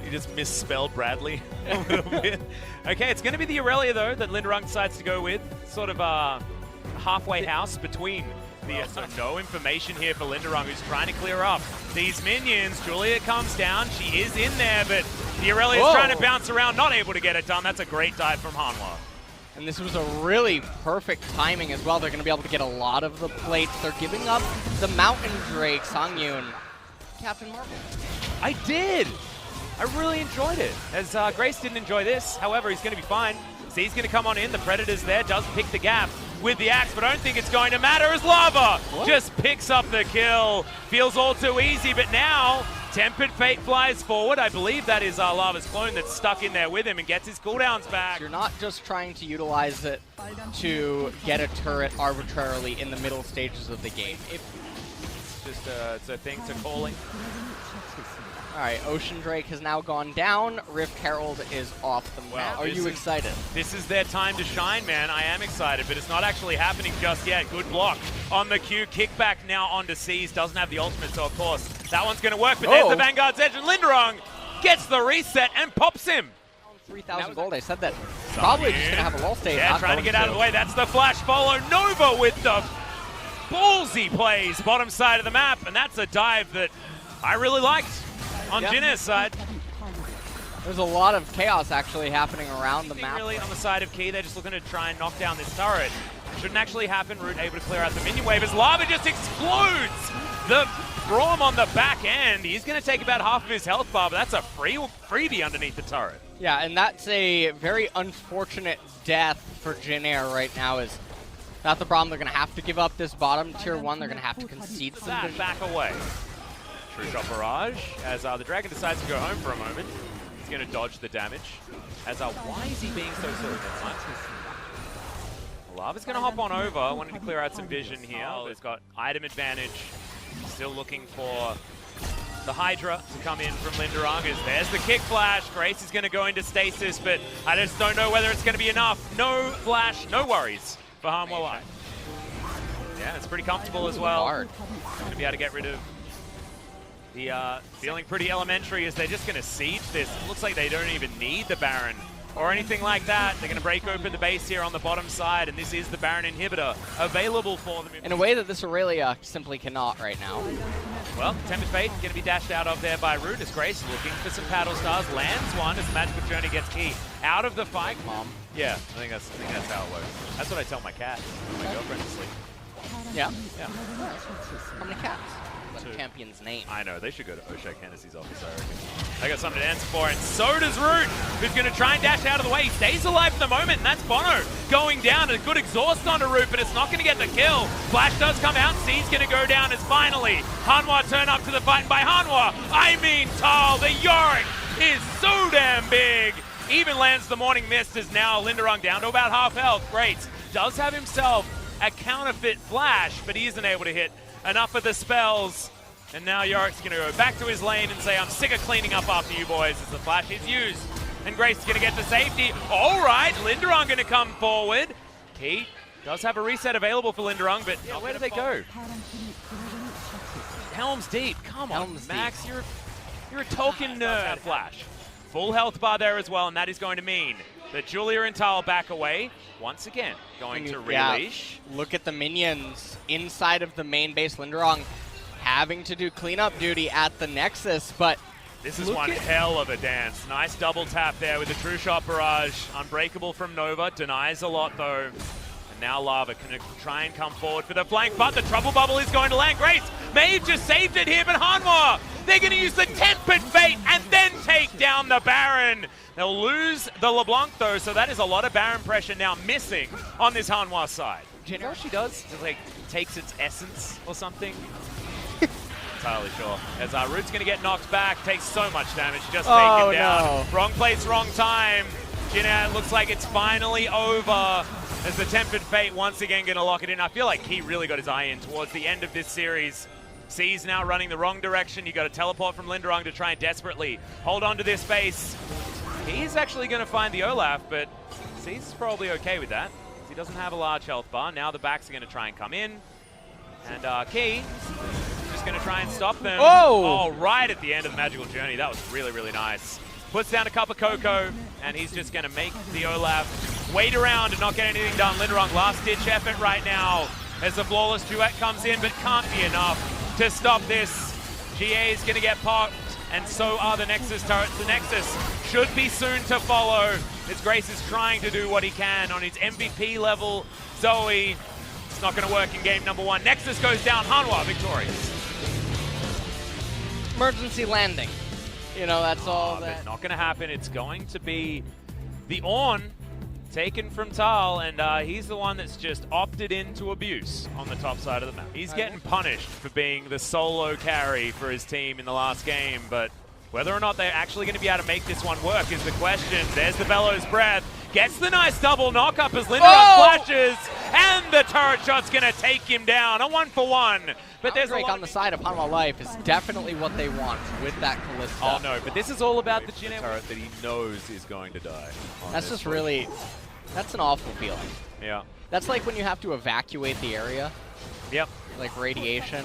You just misspelled Bradley a little bit. Okay, it's going to be the Aurelia, though, that Linderung decides to go with. Sort of a halfway house between the... So no information here for Linderung, who's trying to clear up these minions. Julia comes down. She is in there, but the Aurelia is trying to bounce around, not able to get it done. That's a great dive from Hanwha. And this was a really perfect timing as well. They're going to be able to get a lot of the plates. They're giving up the Mountain Drake, Songyun. Captain Marvel. I did! I really enjoyed it. As Grace didn't enjoy this, however, he's going to be fine. So he's going to come on in. The Predator's there, does pick the gap with the axe, but I don't think it's going to matter as Lava just picks up the kill. Feels all too easy, but now Tempered Fate flies forward. I believe that is Lava's clone that's stuck in there with him and gets his cooldowns back. You're not just trying to utilize it to get a turret arbitrarily in the middle stages of the game. Just it's a thing to calling. All right, Ocean Drake has now gone down. Rift Herald is off the map. Are you excited? This is their time to shine, man. I am excited, but it's not actually happening just yet. Good block on the Q. Kickback now onto C's. Doesn't have the ultimate, so of course that one's going to work. But there's the Vanguard's edge, and Linderung gets the reset and pops him. 3,000 gold. I said that. Probably just going to have a lull state. Yeah, trying to get out of the way. That's the flash follow. Nova with the ballsy plays bottom side of the map, and that's a dive that I really liked on Jinna's side. There's a lot of chaos actually happening around the map. Really on the side of Key, they're just looking to try and knock down this turret. Shouldn't actually happen. Root able to clear out the minion wave as Lava just explodes the Braum on the back end. He's going to take about half of his health bar, but that's a freebie underneath the turret. Yeah, and that's a very unfortunate death for Jin Air right now. Is not the problem. They're going to have to give up this bottom tier 1. They're going to have to concede some vision. Back away. True shot barrage as the Dragon decides to go home for a moment. He's going to dodge the damage. As why is he being so silly? Lava's going to hop on over. Wanted to clear out some vision here. He's got item advantage. Still looking for the Hydra to come in from Linderung. There's the kick flash. Grace is going to go into stasis, but I just don't know whether it's going to be enough. No flash, no worries for Hanwha. Yeah, it's pretty comfortable as well. Going to be able to get rid of the feeling pretty elementary as they're just going to siege this. It looks like they don't even need the Baron or anything like that. They're going to break open the base here on the bottom side, and this is the Baron inhibitor available for them. In a way that this Aurelia simply cannot right now. Well, Tempered Fate going to be dashed out of there by Root as Grace looking for some paddle stars. Lands one as Magical Journey gets Key out of the fight. Mom. Yeah, I think that's how it works. That's what I tell my cat when my girlfriend's asleep. Yeah? Yeah. How many cats? The champion's name. I know, they should go to Oshak Hennessy's office, I reckon. They got something to answer for, and so does Root, who's going to try and dash out of the way. He stays alive for the moment, and that's Bono going down. A good exhaust onto Root, but it's not going to get the kill. Flash does come out, C's going to go down as finally Hanwha turn up to the fight. And by Hanwha, I mean Tal. The Yorick is so damn big. Even lands the Morning Mist as now Linderung down to about half health. Great. Does have himself a counterfeit flash, but he isn't able to hit enough of the spells. And now Yorick's going to go back to his lane and say, I'm sick of cleaning up after you boys as the flash is used. And Grace is going to get the safety. All right, Linderung going to come forward. Key does have a reset available for Linderung, but where do they go? Helm's Deep. Come on, Max. You're a Tolkien nerd. Flash. Full health bar there as well, and that is going to mean that Julia and Tal back away. Once again, going to releash. Look at the minions inside of the main base. Linderung having to do cleanup duty at the Nexus, but this is one hell of a dance. Nice double tap there with the True Shot Barrage. Unbreakable from Nova. Denies a lot, though. And now Lava can try and come forward for the flank, but the Trouble Bubble is going to land. Grace may have just saved it here, but Hanwha, they're going to use the Tempered Fate and then take down the Baron. They'll lose the LeBlanc, though, so that is a lot of Baron pressure now missing on this Hanwha side. Do you know what she does? It like takes its essence or something. Entirely sure. As Root's going to get knocked back, takes so much damage, just taken down. No. Wrong place, wrong time. Jinna, looks like it's finally over as the Tempered Fate once again going to lock it in. I feel like he really got his eye in towards the end of this series. C's now running the wrong direction. You got a teleport from Linderung to try and desperately hold on to this base. He's actually going to find the Olaf, but C's is probably okay with that. He doesn't have a large health bar. Now the backs are going to try and come in. And Key just going to try and stop them. Oh! Right at the end of the Magical Journey. That was really, really nice. Puts down a cup of cocoa, and he's just going to make the Olaf wait around and not get anything done. Linderung, last-ditch effort right now as the flawless duet comes in, but can't be enough to stop this. GA is going to get popped, and so are the Nexus turrets. The Nexus should be soon to follow, as Grace is trying to do what he can on his MVP level. Zoe, it's not going to work in game number 1. Nexus goes down, Hanwha victorious. Emergency landing. You know, that's all that. But not going to happen. It's going to be the Ornn taken from Tal, and he's the one that's just opted into abuse on the top side of the map. He's getting punished for being the solo carry for his team in the last game, but whether or not they're actually going to be able to make this one work is the question. There's the Bellows Breath. Gets the nice double knock-up as Linderung flashes, and the turret shot's going to take him down. A 1-for-1. But there's Outbreak on the side of Hanwha Life is definitely what they want with that Kalista. Oh no, but this is all about the turret that he knows is going to die. That's just really, that's an awful feeling. Yeah. That's like when you have to evacuate the area. Yep. Like radiation,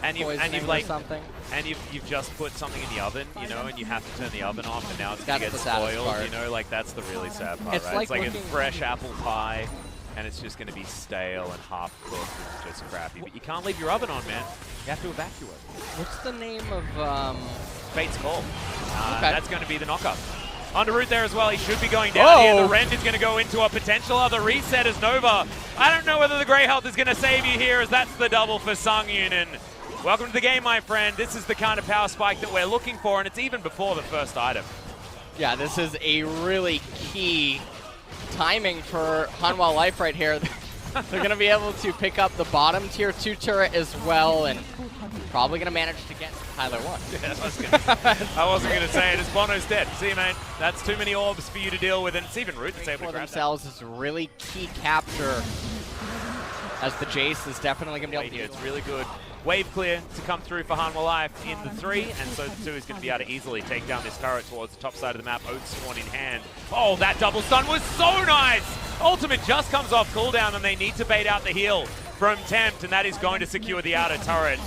and you've like something. And you've just put something in the oven, you know, and you have to turn the oven off, and now it's That's going to get the saddest spoiled, part. you know, like that's the really sad part, It's right? like It's like a looking- fresh apple pie, and it's just going to be stale and half cooked. It's just crappy. But you can't leave your oven on, man. You have to evacuate. What's the name of Fate's Call. Okay. That's going to be the knockup. On the route there as well, he should be going down here. The Rend is going to go into a potential other reset as Nova. I don't know whether the Grey Health is going to save you here, as that's the double for Sungyun. And welcome to the game, my friend. This is the kind of power spike that we're looking for, and it's even before the first item. Yeah, this is a really key timing for Hanwha Life right here. They're going to be able to pick up the bottom tier 2 turret as well, and probably going to manage to get Tyler 1. Yeah, I wasn't going to say it. It's Bono's dead. See you, mate. That's too many orbs for you to deal with, and it's even Root that's able to For grab themselves is a really key capture, as the Jace is definitely going to be able to It's really good. Wave clear to come through for Hanwha Life in the 3, and so the 2 is going to be able to easily take down this turret towards the top side of the map. Oath Sworn in hand. Oh, that double stun was so nice! Ultimate just comes off cooldown, and they need to bait out the heal from Tempt, and that is going to secure the outer turret.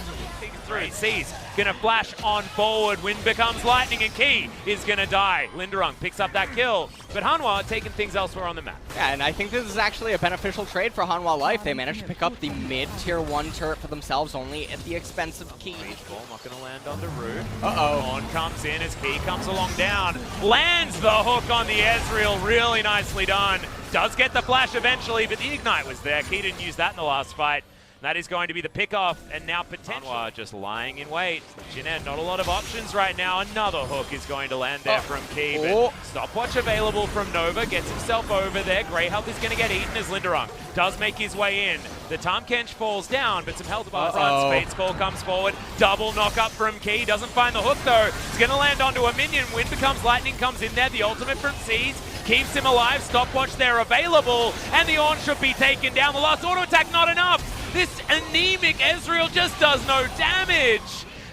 3 C's gonna flash on forward. Wind becomes lightning, and Key is gonna die. Linderung picks up that kill, but Hanwha taking things elsewhere on the map. Yeah, and I think this is actually a beneficial trade for Hanwha Life. They managed to pick up the mid tier 1 turret for themselves, only at the expense of Key. Ball not gonna land on the root. Uh-oh. On comes in as Key comes along down. Lands the hook on the Ezreal, really nicely done. Does get the flash eventually, but the Ignite was there. Key didn't use that in the last fight. That is going to be the pickoff, and now potentially Hanwha just lying in wait. Jin, not a lot of options right now. Another hook is going to land there from Key, but stopwatch available from Nova. Gets himself over there. Grey Health is going to get eaten as Linderung does make his way in. The Tahm Kench falls down, but some health bar front. Fate's Call comes forward. Double knock up from Key. Doesn't find the hook though. He's going to land onto a minion. Wind becomes lightning, comes in there. The ultimate from Seas keeps him alive. Stopwatch there available, and the Ornn should be taken down. The last auto attack not enough. This anemic Ezreal just does no damage,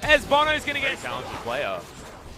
as Bono's going to get a talented player.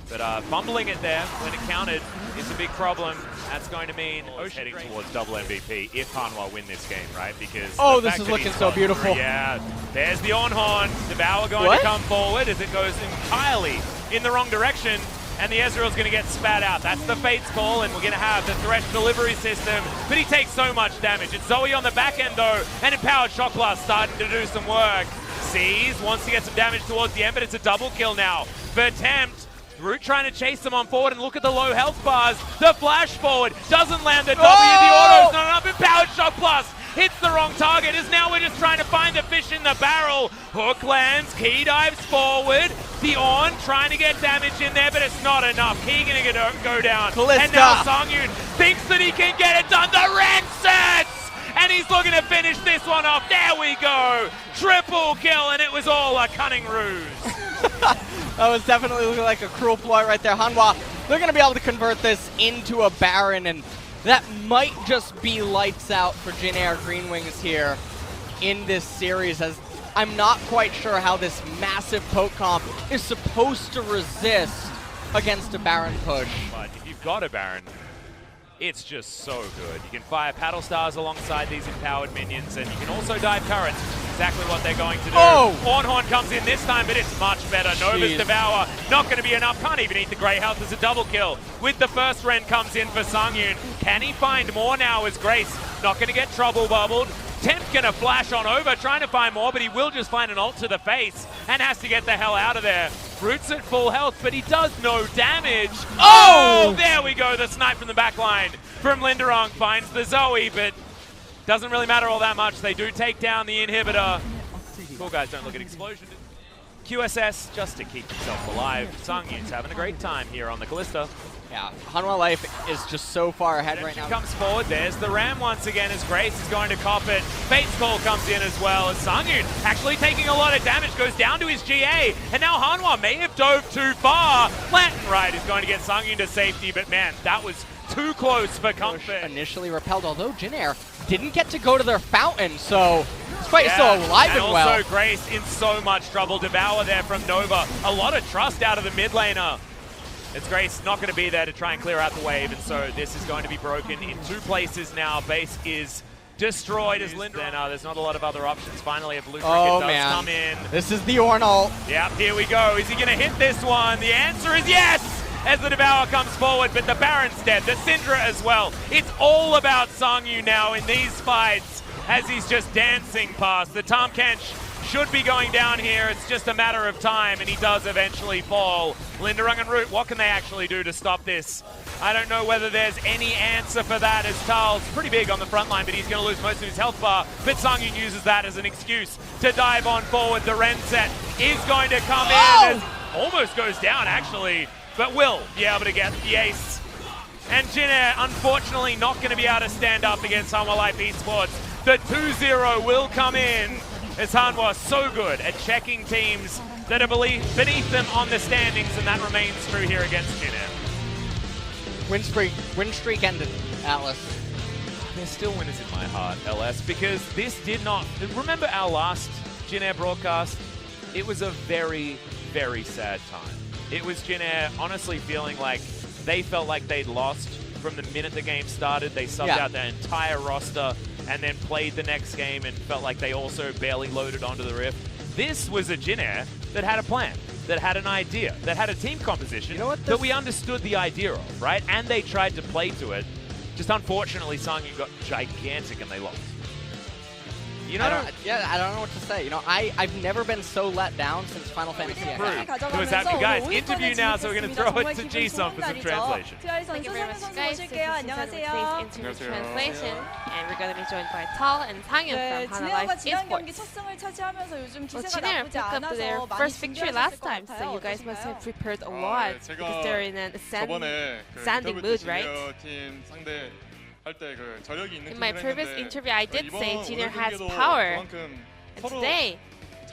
But fumbling it there when it counted is a big problem. That's going to mean heading towards double MVP if Hanwha win this game, right? Because this is looking so beautiful. Yeah, there's the Ornn horn. Devour going to come forward as it goes entirely in the wrong direction. And the Ezreal's going to get spat out. That's the Fate's Call, and we're going to have the Thresh delivery system. But he takes so much damage. It's Zoe on the back end, though, and Empowered Shock Blast starting to do some work. Sees, wants to get some damage towards the end, but it's a double kill now for Tempt. Root trying to chase them on forward, and look at the low health bars. The flash forward doesn't land the W. The auto's not enough. Empowered Shock Blast hits the wrong target, as now we're just trying to find the fish in the barrel. Hook lands, Key dives forward. The Ornn trying to get damage in there, but it's not enough. Key gonna go down. Kalista. And now Sungyun thinks that he can get it done. The Ren sets! And he's looking to finish this one off. There we go. Triple kill, and it was all a cunning ruse. That was definitely looking like a cruel ploy right there. Hanwha, they're going to be able to convert this into a Baron, and that might just be lights out for Jin Air Green Wings here in this series, as I'm not quite sure how this massive poke comp is supposed to resist against a Baron push. But if you've got a Baron, It's just so good. You can fire Paddle Stars alongside these empowered minions, and you can also dive turrets. Exactly what they're going to do. Oh! Ornhorn comes in this time, but it's much better. Nova's Devour, not going to be enough. Can't even eat the Grey Health as a double kill. With the first Ren comes in for Sangyun. Can he find more now as Grace? Not going to get trouble bubbled. Temp going to flash on over, trying to find more, but he will just find an ult to the face and has to get the hell out of there. Roots at full health, but he does no damage. Oh, there we go. The snipe from the back line from Linderong finds the Zoe, but doesn't really matter all that much. They do take down the inhibitor. Cool guys don't look at explosion. QSS just to keep himself alive. Sangyun's having a great time here on the Callista. Yeah, Hanwha Life is just so far ahead right now. Comes forward, there's the Ram once again as Grace is going to cop it. Fate's Call comes in as well as Sangyun actually taking a lot of damage, goes down to his GA, and now Hanwha may have dove too far. Lantern Ride is going to get Sangyun to safety, but man, that was too close for comfort. Initially repelled, although Jinair didn't get to go to their fountain, so this fight is still alive and well. Also Grace in so much trouble. Devour there from Nova. A lot of trust out of the mid laner. It's Grace not going to be there to try and clear out the wave, and so this is going to be broken in two places now. Base is destroyed as Linda. There's not a lot of other options. Finally, a blue trinket does come in. This is the Ornn ult. Yep, here we go. Is he going to hit this one? The answer is yes! As the Devour comes forward, but the Baron's dead. The Syndra as well. It's all about Sangyun now in these fights as he's just dancing past. The Tahm Kench should be going down here. It's just a matter of time, and he does eventually fall. Linderung and Root, what can they actually do to stop this? I don't know whether there's any answer for that, as Tal's pretty big on the front line, but he's going to lose most of his health bar. But Sangyun uses that as an excuse to dive on forward. The Ren set is going to come in. As almost goes down, actually, but will be able to get the ace. And Jinair, unfortunately, not going to be able to stand up against Hanwha Life Esports. The 2-0 will come in, as Hanwha so good at checking teams that are beneath them on the standings, and that remains true here against Jinair. Win streak ended, Atlas. There's still winners in my heart, LS, because this did not... Remember our last Jinair broadcast? It was a very, very sad time. It was Jinair honestly feeling like they felt like they'd lost from the minute the game started. They subbed out their entire roster and then played the next game and felt like they also barely loaded onto the Rift. This was a Jinair that had a plan, that had an idea, that had a team composition that we understood the idea of, right? And they tried to play to it. Just unfortunately, Sangyun got gigantic and they lost. You know, I don't know what to say. You know, I've never been so let down since Final Fantasy X. Who is happening, guys? Interview now, so we're going to throw it to Ji-Sung for some translation. Thank you very much, guys. So this is today's interview translation, and we're going to be joined by Tal and Sangyun from Hanwha Life Esports. Well, Jinair picked up their first victory last time, so you guys must have prepared a lot because they're in an ascending mood, right? In my previous interview, I did say Jinair has power, and today,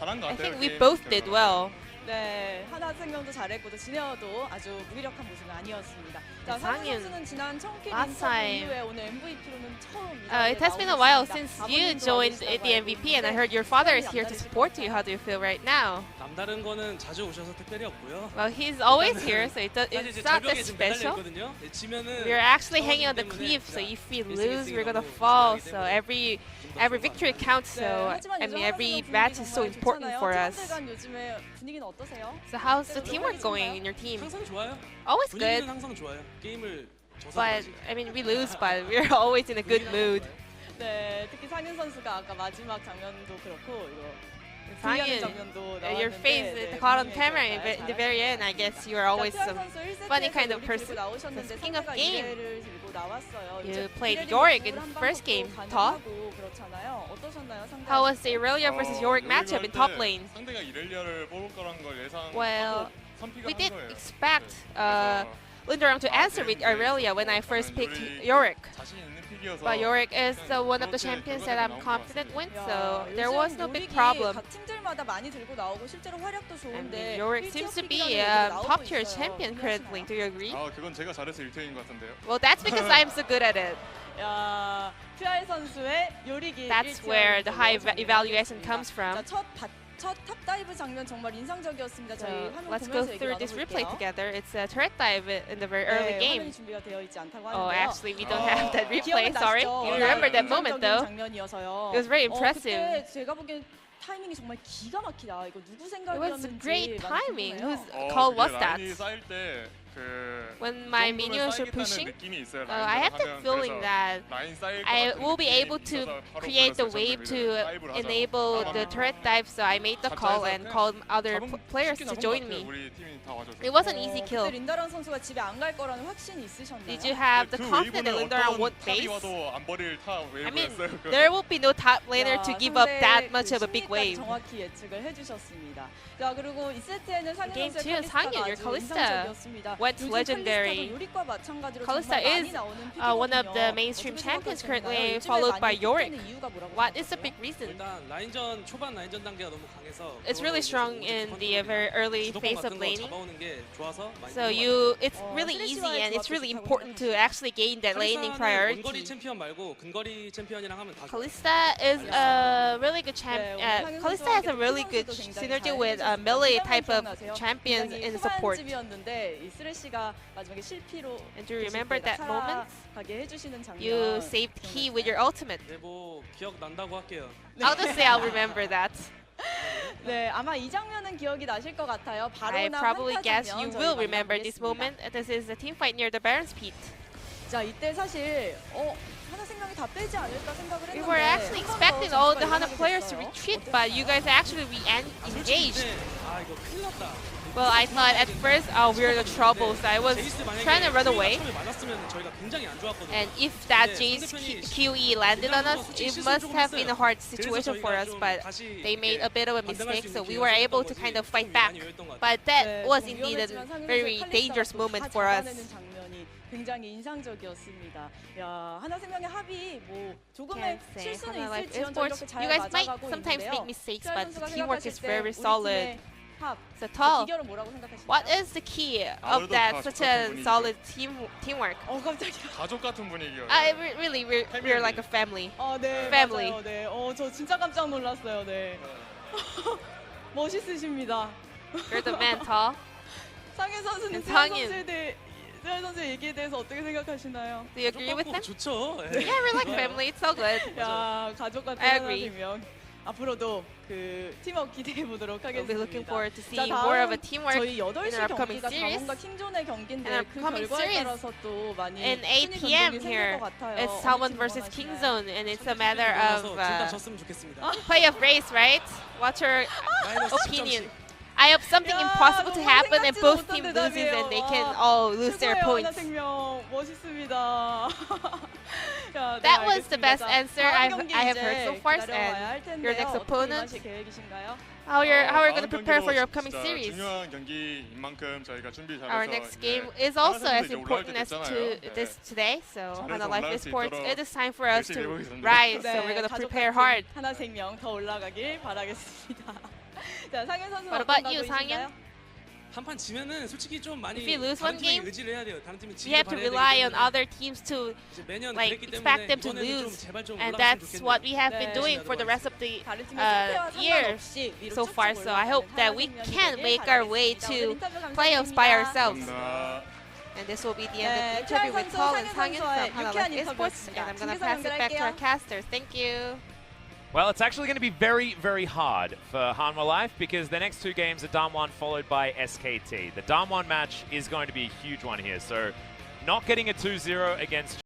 I think we both did well. 네, 하나생명도 잘했고 진에어도 아주 무기력한 모습은 아니었습니다. 자, 상윤 선수는 지난 청키 인터뷰 이후에 오늘 MVP로는 처음 It has been a while since you joined the MVP, and I heard your father is here to support you. How do you feel right now? 남다른 거는 자주 오셔서 특별히 없고요. Well, he's always here, so it's not that special. We're actually hanging on the cliff, so if we lose, we're gonna fall. So every victory counts. So I mean, every match is so important for us. So how's the teamwork going in your team? 항상 좋아요. Always good. 항상 좋아요. 게임을 But I mean, we lose, but we're always in a good mood. 네, 특히 상윤 선수가 아까 마지막 장면도 그렇고 이거 Sangyun, your face caught on camera in the very end. I guess you are always some funny kind of person. So speaking of game, you played Yorick in the first game, top. How was the Irelia versus Yorick matchup in top lane? Well, we did expect Linderung to answer with Irelia when I first picked Yorick. But Yorick is one of the champions that I'm confident with, so there was no big problem. And Yorick seems to be a top-tier champion currently. Do you agree? Well, that's because I'm so good at it. That's where the high evaluation comes from. 첫 탑다이브 장면 정말 인상적이었습니다. 저희 So 화면 let's go 보면서 얘기 through this replay 나눠볼게요. together. It's a turret dive in the very early 네, game. 화면이 준비가 되어 있지 않다고 Oh, 하는데요. actually, we don't have that replay. 기억은 Sorry. 나시죠? You 워낙 remember that moment, 인상적인 though. 장면이어서요. It was very impressive. 그때 제가 보기엔 타이밍이 정말 기가 막히다. 이거 누구 It was 생각이었는지 great 많이 timing. 궁금해요. Whose call was that? 라인이 쌓일 때 When my minions were pushing, 느낌이 있어요. I have the feeling that 라인 쌓일 것 I 같은 will be 느낌이 able to 있어서 바로 create the 불렀어요, wave to 다이브를 하자고. enable the turret dive, so I made the call and called other players to join me. 우리 팀이 다 와줘서. It wasn't easy 그때 kill. 린다란 선수가 집에 안 갈 거라는 확신이 있으셨나요? Did you have the 그 confidence that 웨이브는 Lindaran 어떤 won't 탑이 base? 와도 안 버릴 탑 I mean, 웨이브였어요. there will be no top laner to 야, give up 상대 that much 그 of a big 심리까지 wave. 정확히 예측을 해주셨습니다. 자 그리고 이 세트에는 상현 Game 선수의 two, 칼리스타가 상현, your 아주 Kalista 인상적이었습니다. went 요즘 legendary. 칼리스타도 요리과 마찬가지로 Kalista 정말 많이 is 나오는 one of the 픽이거든요. mainstream 어떻게 champions 생각하시나요? currently, 요즘에 followed by 많이 Yorick. 픽되는 이유가 뭐라고 What is the 생각하세요? big reason? 일단 라인전 초반 라인전 단계가 너무 강해서 It's really strong in the very early phase of laning. 잡아오는 게 좋아서 많이 So it's really easy and it's really important to actually gain that laning 원거리 priority. 챔피언 말고 근거리 챔피언이랑 하면 다 좋아요. Kalista is a really good champion. Kalista has a really good synergy with melee type of champions in support. 이 쓰레쉬가 마지막에 실피로 And do you remember that moment? 가게 해주시는 장면. You saved key with your ultimate. 네, 뭐 기억 난다고 할게요. I'll just say I'll remember that. 네, 아마 이 장면은 기억이 나실 것 같아요. 바로 I 나 probably 한타 guess 장면 you 저희 will remember this 만나보겠습니다. moment. This is a team fight near the Baron's Pit. 자, 이때 사실 하나 생명이 다 빼지 않을까 생각을 했는데 We were actually 한번 더 expecting all the 점수가 Hana players to 일어나게 retreat, 됐어요. but you guys actually 솔직히 engaged. 근데 이거 큰일 났다. Well, I thought at first, oh, we're in trouble, so I was 제이스 만약에 trying to run away. 처음에 맞았으면 저희가 굉장히 안 좋았거든요. And if that Jace QE landed on us, it must have been a hard situation for us, but they made a bit of a mistake, so we were able to kind of fight back. But that was indeed a very dangerous moment for us. 장면이 굉장히 인상적이었습니다. 야, 하나생명의 합이 뭐 조금의 Can't say. 실수는 Hana Life 있을지언정 Esports, 이렇게 잘 you guys might 맞아가고 sometimes 있는데요. make mistakes, 수현 but 선수가 the teamwork 생각하실 is 때 very 우리 solid. 팀의 합, So 그 tall. 비결은 뭐라고 생각하시나요? What is the key of 아무래도 that 다 such 똑같은 a 분위기죠. solid teamwork? 깜짝이야. 가족 같은 분위기예요. Really, we're like a family. 네, Family. 맞아요. 네, 저 진짜 깜짝 놀랐어요. 네. 멋있으십니다. You're the man, tall. 상현 선수는 상현. 수현 선수의 얘기에 대해서 어떻게 생각하시나요? Do you agree with him? 좋죠. Yeah, we're like family. It's so good. 야, 가족 같은 I agree. 하나생명. 앞으로도 그 팀워크 기대해 보도록 We'll be looking 하겠습니다. forward to 자, seeing more of a 다음 teamwork 저희 in 8시 our upcoming 경기가 series. 강원과 킹존의 경기인데 And our 그 upcoming 결과에 series 따라서 또 많이 In 순위 8 p.m. 변동이 생길 here, 것 같아요. it's 어느 Salmon 팀 versus 응원하시나요? Kingzone, and it's a matter of 둘다 졌으면 좋겠습니다. play of race, right? What's your 마이너스 opinion? 10점씩. I hope something 야, impossible to 너무 happen and 생각지도 both 못한 teams loses 대답이에요. and they can 와, all lose their 최고예요, points. 하나생명. 멋있습니다. 야, 네, That was the 알겠습니다. best 자, answer 다음 I 경기 have 이제 heard so far, 기다려봐야 할 and your 텐데요. next 어떻게 opponent, 임하실 계획이신가요? how are we going to 다음 prepare for your 경기도 upcoming 진짜 series? 중요한 경기인 만큼 저희가 준비 잘해서 Our next game 예, is also 하나 as 선수도 이제 important 올라올 as 때 to 됐잖아요. this today. So 잘해서 Hana Life 올라올 수 Esports, 있도록 it is time for us 열심히 to 해보겠습니다. rise. So 네, we're going to 가족 prepare 같은 hard. 하나생명 더 올라가길 바라겠습니다. 자, 상현 선수는 What 어떤 about you, 각오이신가요? 상현? 한판 지면은 솔직히 좀 많이 If you lose 다른 one 팀에게 game, 의지를 해야 돼요. 다른 팀이 We 지길 have to 바라야 되기 rely on 때문에 other teams to 이제 매년 like 그랬기 expect 때문에 them to 이번에는 좀 lose, 제발 좀 and 올라갔으면 that's 좋겠네요. what we have been 네. doing for the rest of the 다른 팀의 상태와 years 상관없이 위로 so far. 쭉쭉 So I hope that we 올라가는 can 하나생명이 make our way 바라겠습니다. to 오늘 인터뷰 playoffs by 감사드립니다. ourselves. 감사합니다. And this will be the end 네, of the interview with 최하선 Paul and 선수, Sangin 상현 from Hana 선수의 Life 유쾌한 Esports, and 인터뷰였습니다. I'm going to 중계선 pass it back to our 연결할게요. casters. Thank you. Well, it's actually going to be very, very hard for Hanwha Life because the next two games are Damwon followed by SKT. The Damwon match is going to be a huge one here, so not getting a 2-0 against